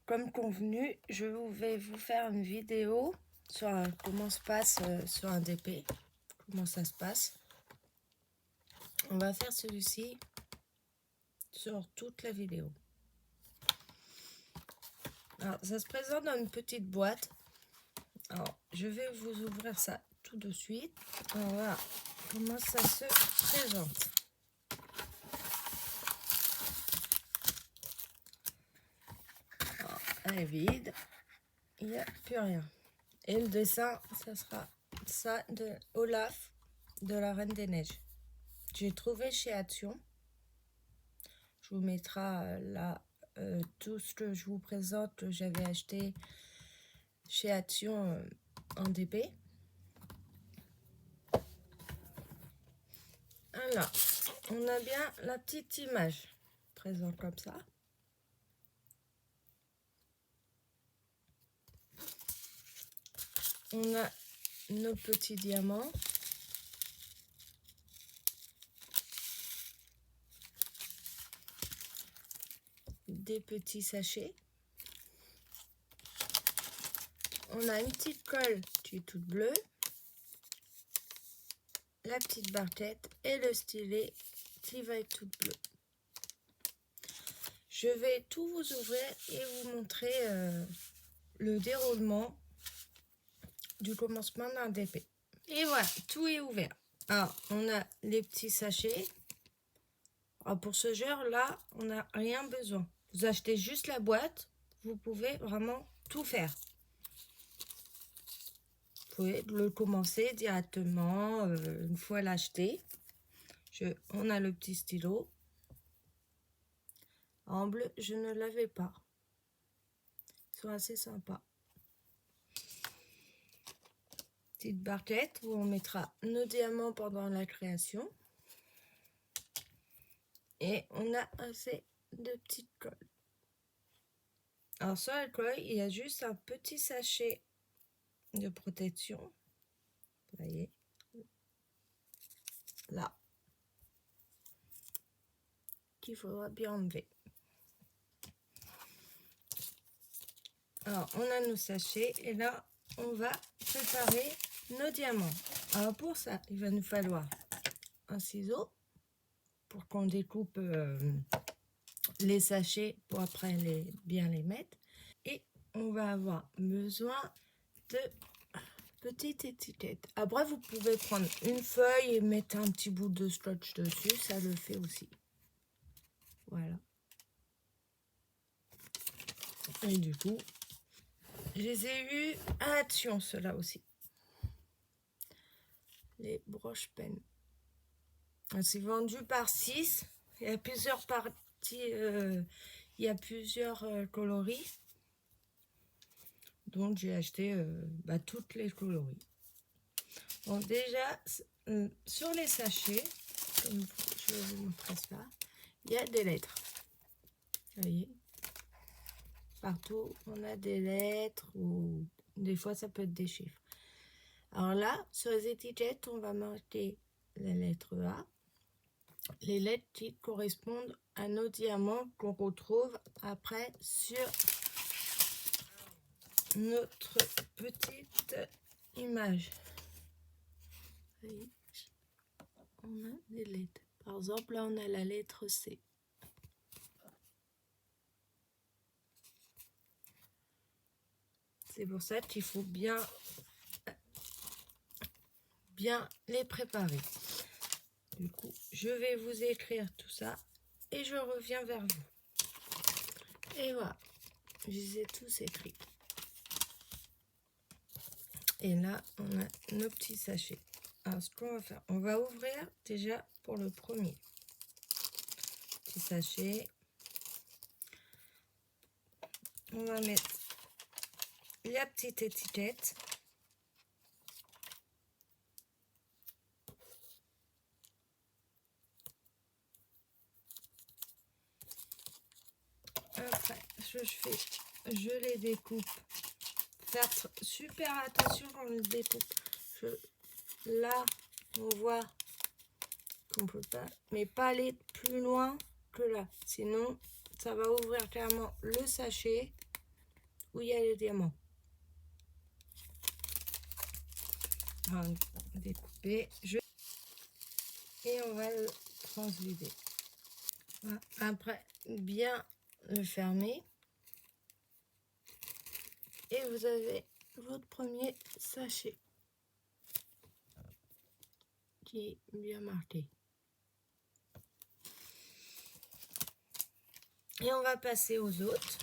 comme convenu, je vais vous faire une vidéo sur comment se passe sur un DP, comment ça se passe. On va faire celui-ci sur toute la vidéo. Alors, ça se présente dans une petite boîte. Alors, je vais vous ouvrir ça tout de suite. Alors, voilà comment ça se présente. Alors, elle est vide. Il n'y a plus rien. Et le dessin, ça sera ça de Olaf de la Reine des Neiges. J'ai trouvé chez Action. Je vous mettrai là tout ce que je vous présente. J'avais acheté chez Action en DP. Alors, on a bien la petite image présente comme ça. On a nos petits diamants. Des petits sachets. On a une petite colle qui est toute bleue. La petite barquette et le stylet qui va être toute bleue. Je vais tout vous ouvrir et vous montrer le déroulement du commencement d'un DP. Et voilà, tout est ouvert. Alors, on a les petits sachets. Alors, pour ce genre-là, on n'a rien besoin. Vous achetez juste la boîte, vous pouvez vraiment tout faire. Vous pouvez le commencer directement une fois l'acheté. On a le petit stylo. En bleu, je ne l'avais pas. Ils sont assez sympas. Petite barquette où on mettra nos diamants pendant la création. Et on a assez de petites colles. Alors sur la colle, il y a juste un petit sachet de protection. Vous voyez, là, qu'il faudra bien enlever. Alors on a nos sachets et là on va préparer nos diamants. Alors pour ça, il va nous falloir un ciseau pour qu'on découpe les sachets pour après bien les mettre. Et on va avoir besoin de petites étiquettes. Après, vous pouvez prendre une feuille et mettre un petit bout de scotch dessus. Ça le fait aussi. Voilà. Et du coup, je les ai eu à Action, ceux-là aussi. Les broches pennes. C'est vendu par 6. Il y a plusieurs parties. Il y a plusieurs coloris. Donc, j'ai acheté toutes les coloris. Bon, déjà, sur les sachets, comme je vais vous montrer ça, il y a des lettres. Vous voyez, partout, on a des lettres ou des fois, ça peut être des chiffres. Alors là, sur les étiquettes, on va marquer la lettre A, les lettres qui correspondent à nos diamants qu'on retrouve après sur notre petite image. Vous voyez, on a des lettres. Par exemple, là, on a la lettre C. C'est pour ça qu'il faut bien les préparer. Du coup, je vais vous écrire tout ça et je reviens vers vous. Et voilà, je les ai tous écrits. Et là, on a nos petits sachets. Alors, ce qu'on va faire, on va ouvrir déjà pour le premier petit sachet. On va mettre la petite étiquette. Après, je les découpe. Faire super attention quand on les découpe. Là, on voit qu'on peut pas, mais pas aller plus loin que là. Sinon, ça va ouvrir clairement le sachet où il y a le diamant. On va découper. Et on va le transvider. Voilà. Après, bien le fermer. Et vous avez votre premier sachet qui est bien marqué. Et on va passer aux autres.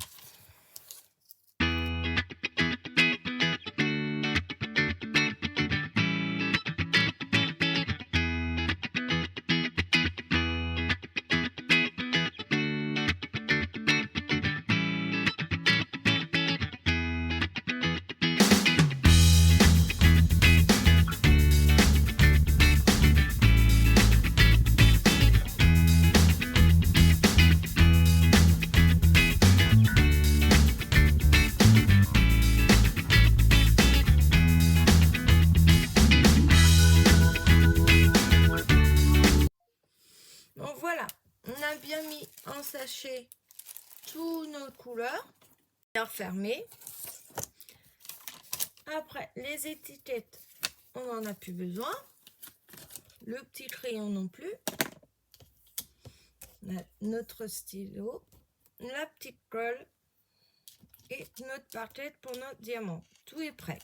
Donc voilà, on a bien mis en sachet toutes nos couleurs, bien fermé. Après, les étiquettes, on n'en a plus besoin. Le petit crayon non plus. Notre stylo, la petite colle et notre parquette pour notre diamant. Tout est prêt.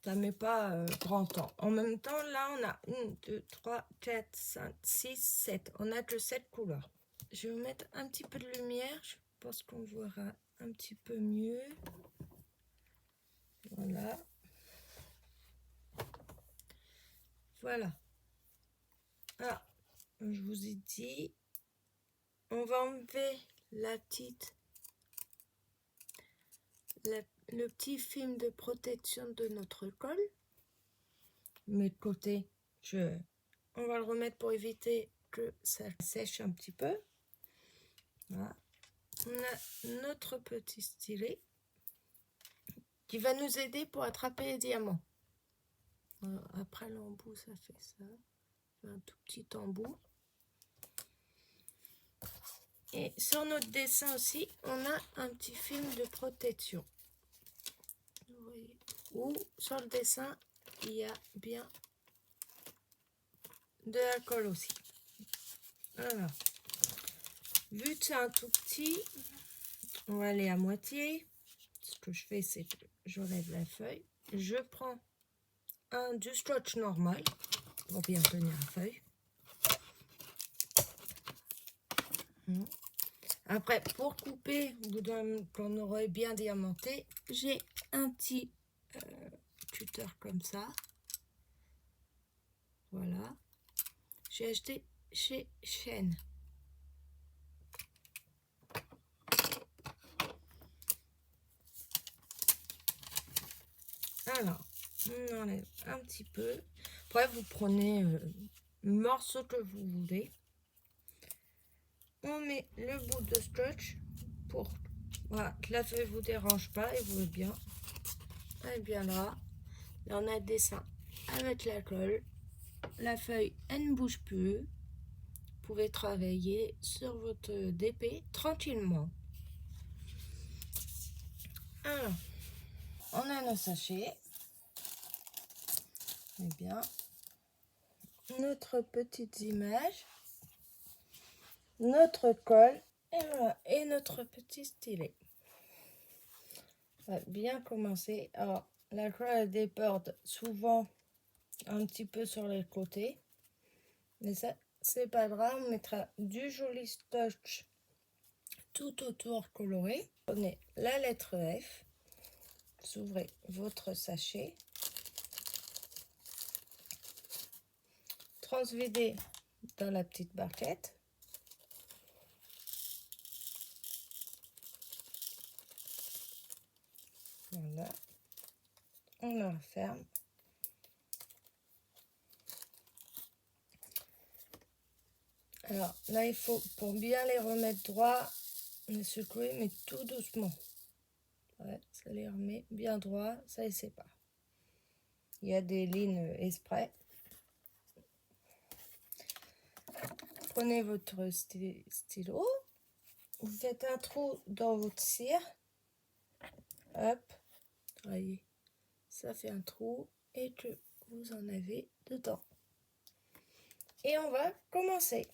Ça met pas grand temps. En même temps, là, on a 1, 2, 3, 4, 5, 6, 7. On a que 7 couleurs. Je vais vous mettre un petit peu de lumière. Je pense qu'on verra un petit peu mieux. Voilà. Voilà. Ah, je vous ai dit, on va enlever la petite, le petit film de protection de notre colle. Mais de côté, on va le remettre pour éviter que ça sèche un petit peu. Voilà. On a notre petit stylet qui va nous aider pour attraper les diamants. Voilà. Après l'embout, ça fait ça. Un tout petit embout. Et sur notre dessin aussi, on a un petit film de protection. Vous voyez, où sur le dessin, il y a bien de la colle aussi. Voilà. Vu que c'est un tout petit, on va aller à moitié. Ce que je fais, c'est que j'enlève la feuille. Je prends du scotch normal pour bien tenir la feuille. Après, pour couper, qu'on aurait bien diamanté, j'ai un petit cutter comme ça. Voilà. J'ai acheté chez Shein. Alors, on enlève un petit peu. Après, vous prenez le morceau que vous voulez. On met le bout de scotch pour voilà, que la feuille ne vous dérange pas et vous est bien. Et bien là, on a le dessin avec la colle. La feuille, elle ne bouge plus. Vous pouvez travailler sur votre DP tranquillement. Alors, on a nos sachets. Et bien, notre petite image, notre colle et, voilà, et notre petit stylet. On va bien commencer. Alors, la colle elle déborde souvent un petit peu sur les côtés, mais ça c'est pas grave. On mettra du joli scotch tout autour coloré. Prenez la lettre F, vous ouvrez votre sachet, transvidez dans la petite barquette. Voilà, on la ferme. Alors là, il faut, pour bien les remettre droit, les secouer, mais tout doucement. Ouais, ça les remet bien droit, ça ne sait pas. Il y a des lignes exprès. Prenez votre stylo, vous faites un trou dans votre cire. Hop, voyez, ça fait un trou et que vous en avez dedans. Et on va commencer.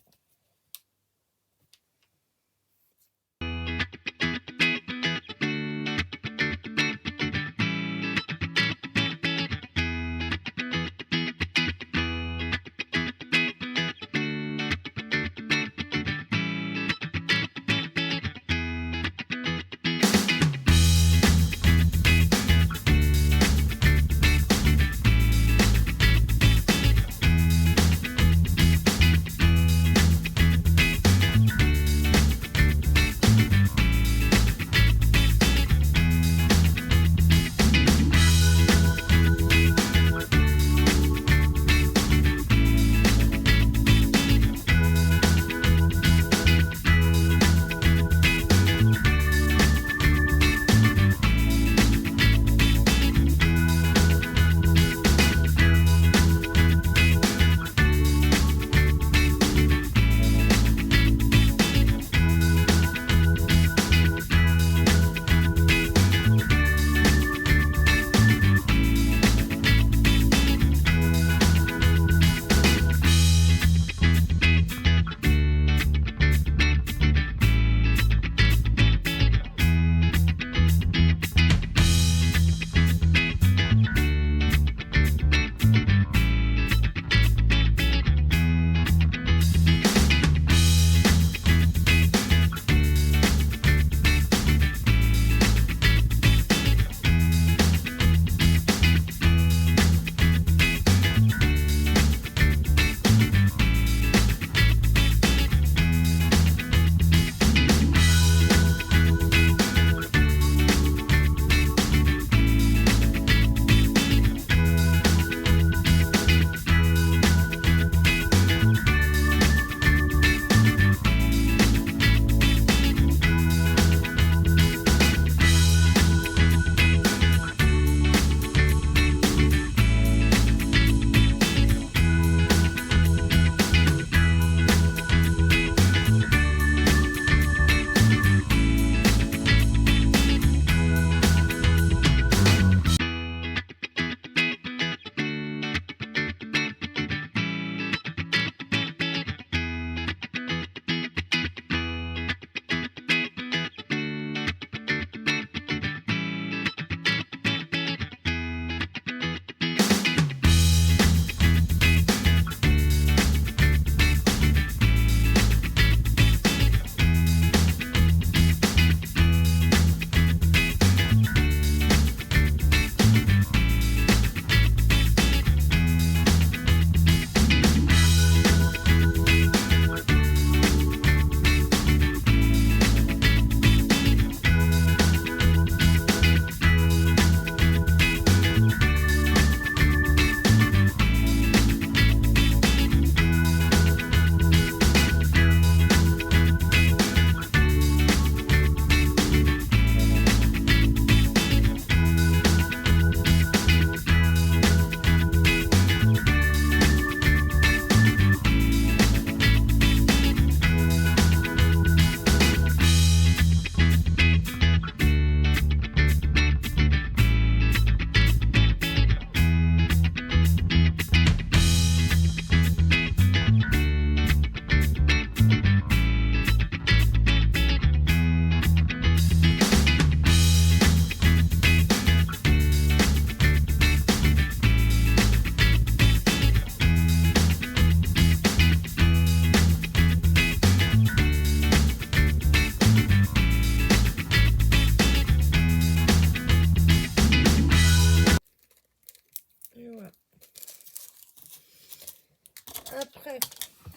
Après,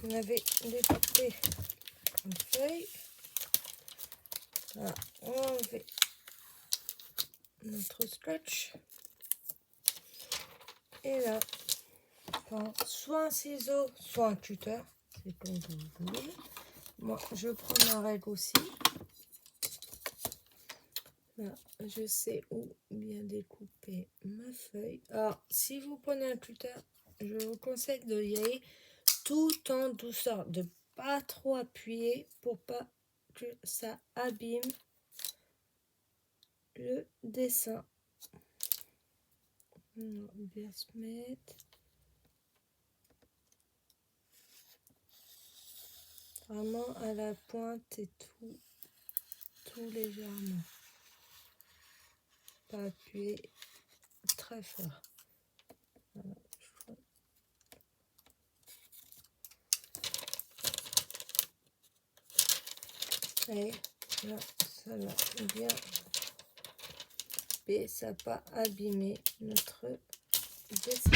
on avait découpé une feuille. Voilà, on va enlever notre scotch. Et là, soit un ciseau, soit un cutter. C'est comme vous voulez. Moi, je prends ma règle aussi. Là, je sais où bien découper ma feuille. Alors, si vous prenez un cutter, je vous conseille de y aller tout en douceur, de pas trop appuyer pour pas que ça abîme le dessin. On va bien se mettre. Vraiment à la pointe et tout légèrement. Pas appuyer très fort. Voilà. Et là, ça va bien. Et ça n'a pas abîmé notre dessin.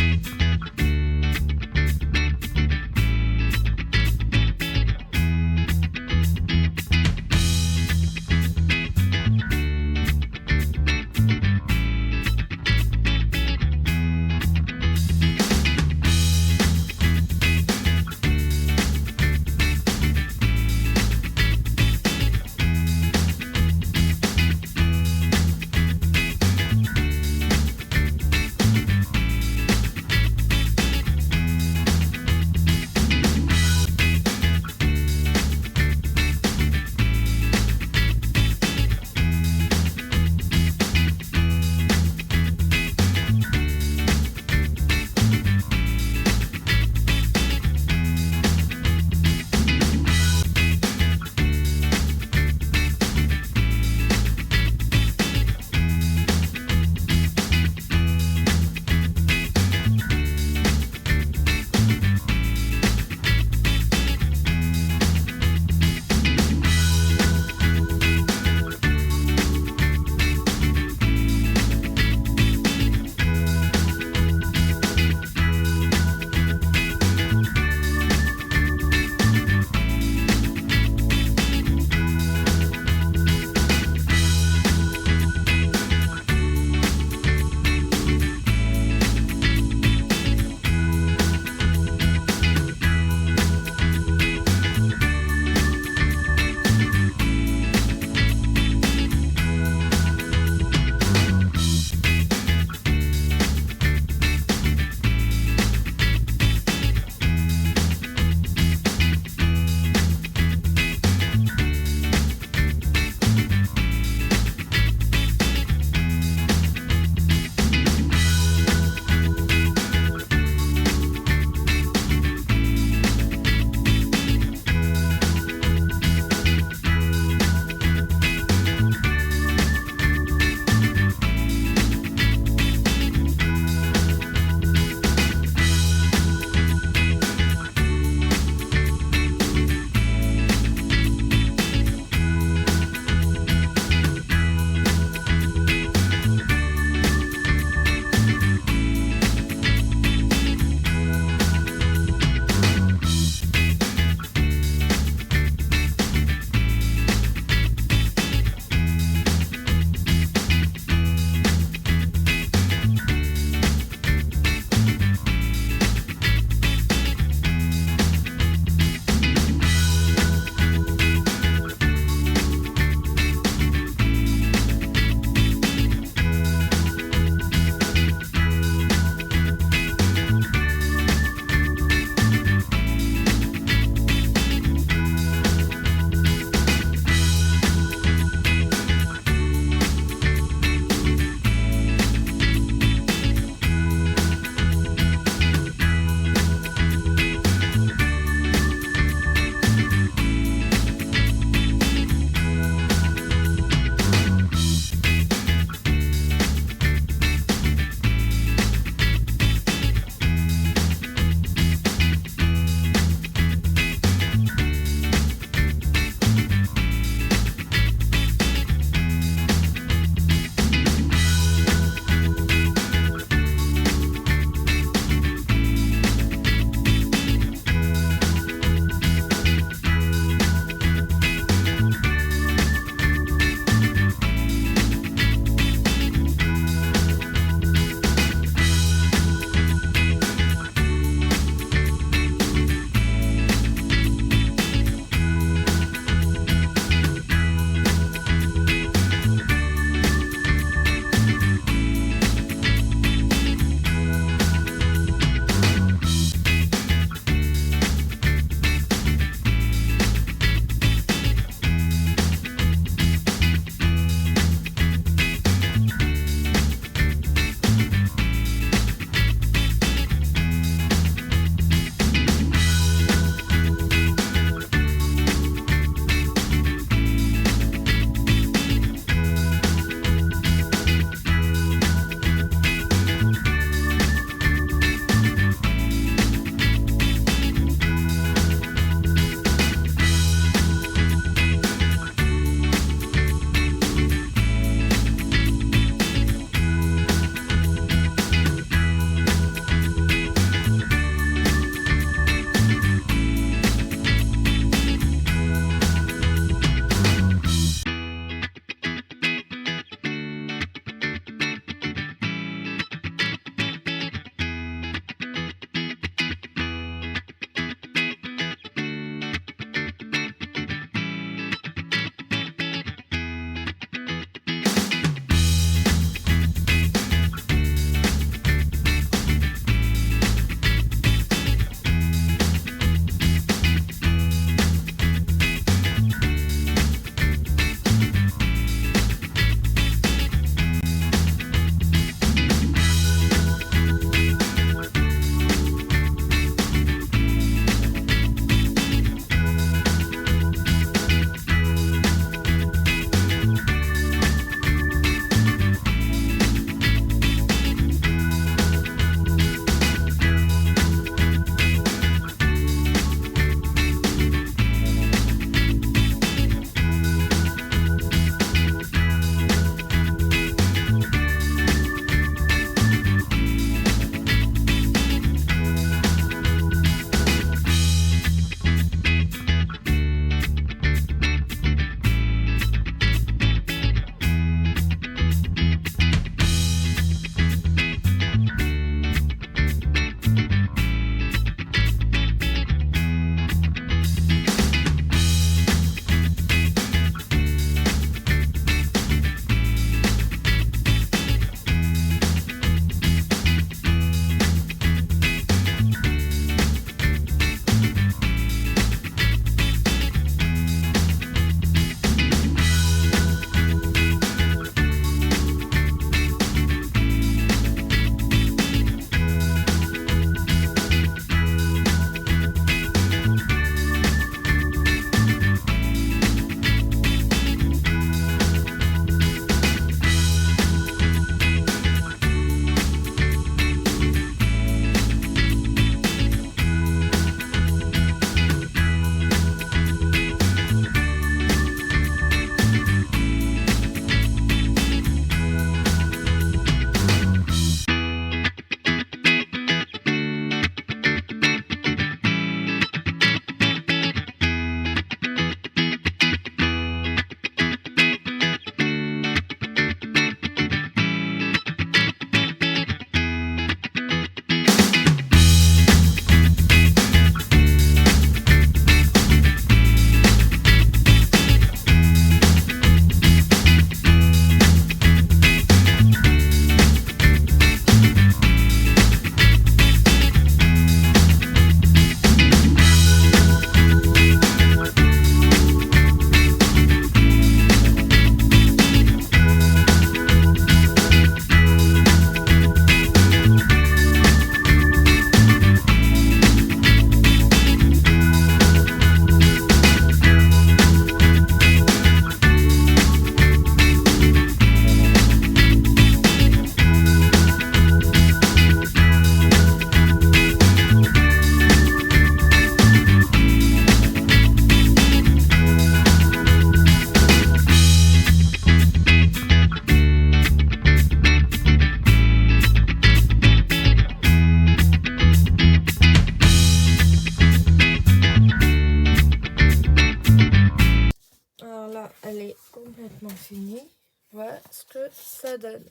fini, voilà ce que ça donne.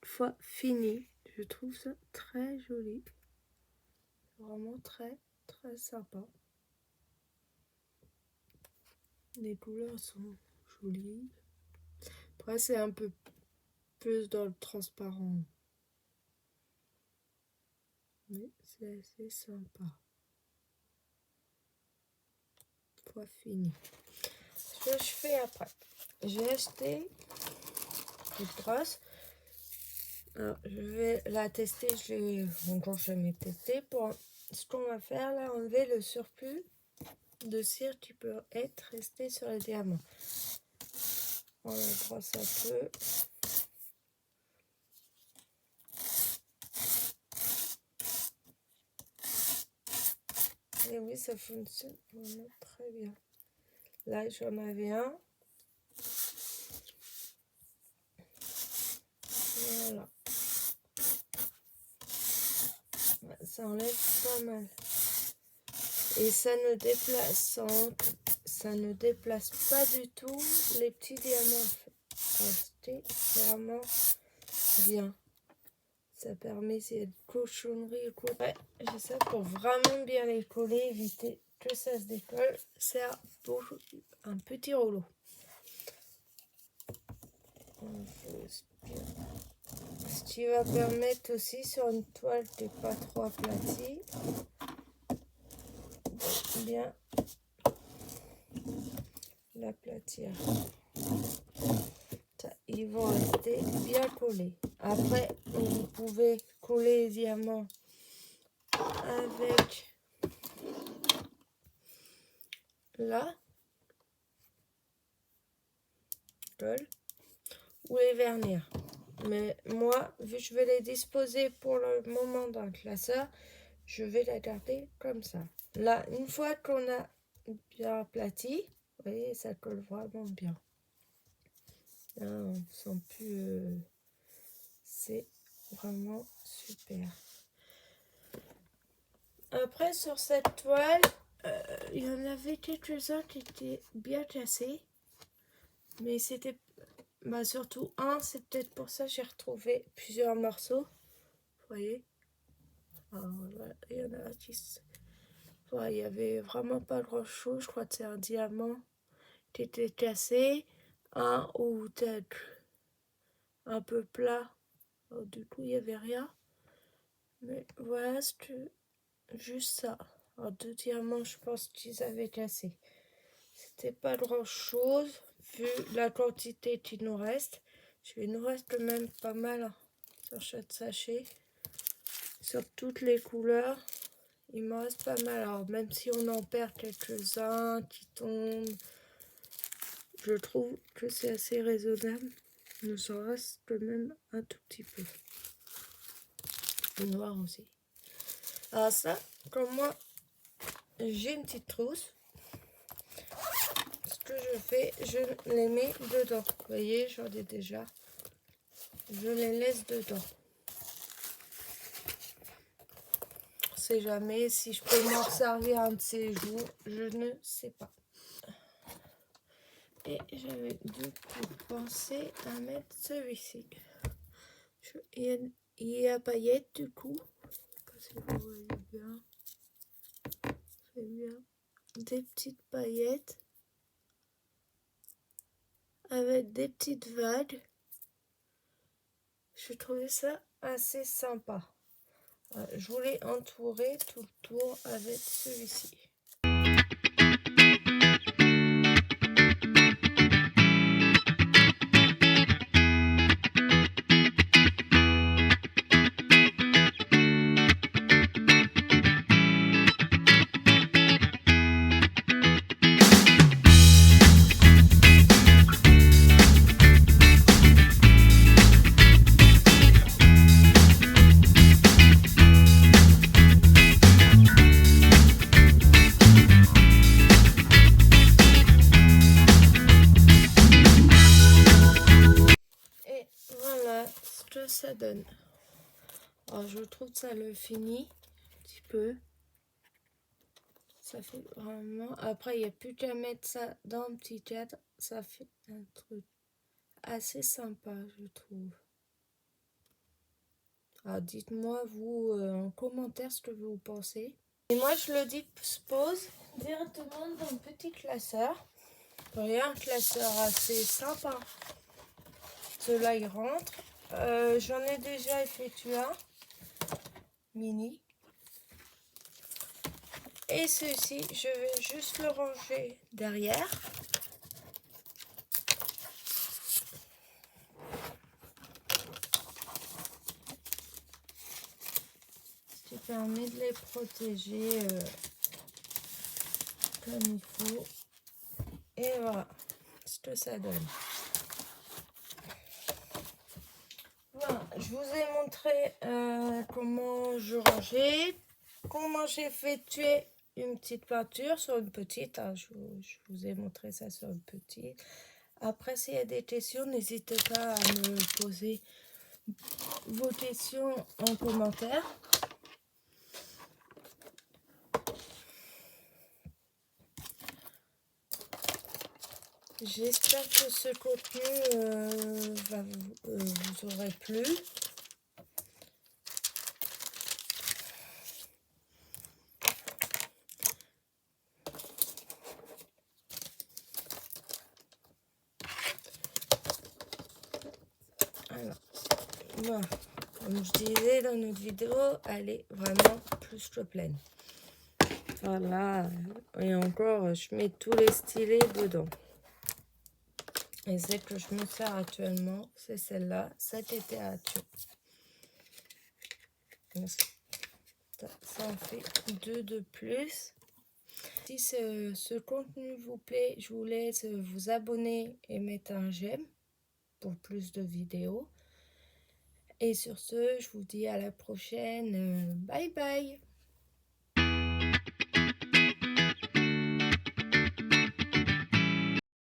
Une fois fini, je trouve ça très joli. Vraiment très sympa. Les couleurs sont jolies. Après, c'est un peu plus dans le transparent. Mais c'est assez sympa. Fois fini. Ce que je fais après, j'ai acheté une brosse. Alors, je vais la tester, je l'ai encore jamais testé. Pour ce qu'on va faire là, enlever le surplus de cire qui peut être resté sur les diamants. On la brosse un peu. Et oui, ça fonctionne vraiment très bien. Là, j'en avais un. Voilà. Ça enlève pas mal. Et ça ne déplace pas du tout les petits diamants. C'était vraiment bien. Ça permet ces cochonneries. Ouais, j'ai ça pour vraiment bien les coller, éviter que ça se décolle. C'est un petit rouleau. Ce qui va permettre aussi sur une toile qui n'est pas trop aplatie, bien l'aplatir. Ils vont rester bien collés. Après, vous pouvez coller les diamants avec la colle ou les vernir. Mais moi, vu que je vais les disposer pour le moment dans le classeur, je vais la garder comme ça. Là, une fois qu'on a bien aplati, vous voyez, ça colle vraiment bien. Là, on ne sent plus... c'est vraiment super. Après, sur cette toile, il y en avait quelques-uns qui étaient bien cassés. Mais c'était... surtout un, c'est peut-être pour ça que j'ai retrouvé plusieurs morceaux. Vous voyez? Alors, voilà, il y en a qui... Ouais, il y avait vraiment pas grand-chose. Je crois que c'est un diamant qui était cassé. Un ou peut-être un peu plat. Alors, du coup, il n'y avait rien. Mais voilà, juste ça. Alors, 2 diamants, je pense qu'ils avaient cassé. C'était pas grand-chose. Vu la quantité qui nous reste. Il nous reste quand même pas mal sur chaque sachet. Sur toutes les couleurs. Il me reste pas mal. Alors, même si on en perd quelques-uns qui tombent, je trouve que c'est assez raisonnable. Il nous en reste quand même un tout petit peu. Le noir aussi. Alors ça, comme moi, j'ai une petite trousse. Ce que je fais, je les mets dedans. Vous voyez, j'en ai déjà. Je les laisse dedans. On ne sait jamais si je peux m'en servir un de ces jours. Je ne sais pas. Et j'avais du coup pensé à mettre celui-ci. Il y a paillettes du coup. Je sais pas si vous voyez bien. C'est bien. Des petites paillettes. Avec des petites vagues. Je trouvais ça assez sympa. Je voulais entourer tout le tour avec celui-ci. Ça donne. Alors je trouve ça le fini un petit peu. Ça fait vraiment. Après il n'y a plus qu'à mettre ça dans un petit cadre. Ça fait un truc assez sympa, je trouve. Alors, dites-moi, vous, en commentaire, ce que vous pensez. Et moi, je le dispose directement dans un petit classeur. Il y a un classeur assez sympa. Cela, il rentre. J'en ai déjà effectué un. Mini. Et ceci, je vais juste le ranger derrière. Ce qui permet de les protéger comme il faut. Et voilà ce que ça donne. Voilà, je vous ai montré comment je rangeais, comment j'ai effectué une petite peinture sur une petite. Hein, je vous ai montré ça sur une petite. Après, s'il y a des questions, n'hésitez pas à me poser vos questions en commentaire. J'espère que ce contenu vous aura plu. Alors, voilà. Comme je disais dans notre vidéo, elle est vraiment plus que pleine. Voilà, et encore, je mets tous les stylés dedans. Et celle que je me sers actuellement, c'est celle-là, cette itération. Ça en fait 2 de plus. Si ce contenu vous plaît, je vous laisse vous abonner et mettre un j'aime pour plus de vidéos. Et sur ce, je vous dis à la prochaine. Bye bye!